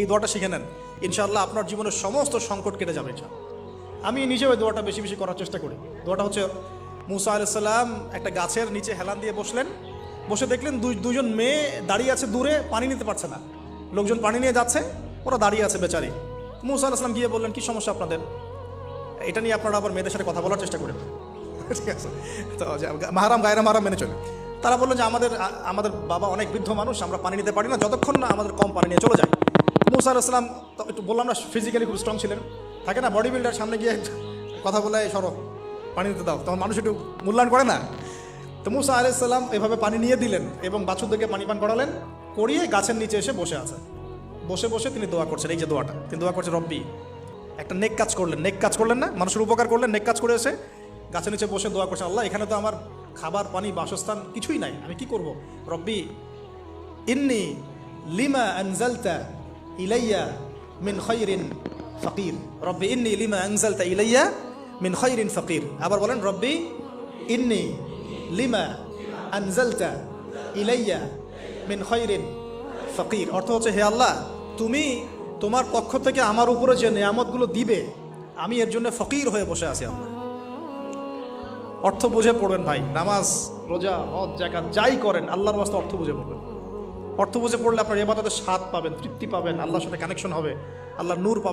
এই দোয়াটা শিখে নেন, ইনশাআল্লাহ আপনার জীবনের সমস্ত সংকট কেটে যাবে। আমি নিজেও এই দোয়াটা বেশি বেশি করার চেষ্টা করি। দোয়াটা হচ্ছে, মুসা আলাইহিস সালাম একটা গাছের নিচে হেলান দিয়ে বসলেন, বসে দেখলেন দুজন মেয়ে দাঁড়িয়ে আছে দূরে, পানি নিতে পারছে না। লোকজন পানি নিয়ে যাচ্ছে, ওরা দাঁড়িয়ে আছে বেচারি। মুসা আলাইহিস সালাম গিয়ে বললেন, কি সমস্যা আপনাদের? এটা নিয়ে আপনারা আবার মেয়েদের সাথে কথা বলার চেষ্টা করেন, ঠিক আছে? তো মাহারাম গায়রা মাহারাম মেনে চলে। তারা বললেন যে আমাদের বাবা অনেক বৃদ্ধ মানুষ, আমরা পানি নিতে পারি না যতক্ষণ না আমাদের কম পানি নিয়ে চলে যায়। মুসা আলাইহিস সালাম একটু বললাম না, ফিজিক্যালি খুব স্ট্রং ছিলেন, থাকে না বডি বিল্ডার, সামনে গিয়ে কথা বলে সরো পানি দিতে দাও, তখন মানুষ একটু মূল্যায়ন করে না। তো মুসা আলাইহিস সালাম এভাবে পানি নিয়ে দিলেন এবং বাছুরদেরকে পানি পান করালেন, করিয়ে গাছের নিচে এসে বসে আছে। বসে বসে তিনি দোয়া করছেন, এই যে দোয়াটা তিনি দোয়া করছেন, রব্বি, একটা নেক কাজ করলেন, নেক কাজ করলেন না, মানুষের উপকার করলেন, নেক কাজ করে এসে গাছের নিচে বসে দোয়া করছেন, আল্লাহ এখানে তো আমার খাবার পানি বাসস্থান কিছুই নাই, আমি কি করব? রব্বি ইন্নি লিমা আনজালতা ইলাইয়া মিন খায়রিন ফাকির, রব্বি ইন্নি লিমা আনজালতা ইলাইয়া মিন খায়রিন ফাকির। আবার বলেন, রব্বি ইন্নি লিমা আনজালতা ইলাইয়া মিন খায়রিন ফাকির। অর্থ হচ্ছে, হে আল্লাহ, তুমি তোমার পক্ষ থেকে আমার উপরে যে নেয়ামতগুলো দিবে, আমি এর জন্য ফকির হয়ে বসে আছি। আল্লাহ অর্থ বুঝে পড়বেন ভাই, নামাজ রোজা হজ যাকাত যাই করেন আল্লাহর ওয়াস্তে অর্থ বুঝে পড়বেন। অর্থ বুঝে পড়লে আপনার ইবাদতের স্বাদ পাবেন, তৃপ্তি পাবেন, আল্লাহর সাথে কানেকশন হবে, আল্লাহর নূর পাবেন।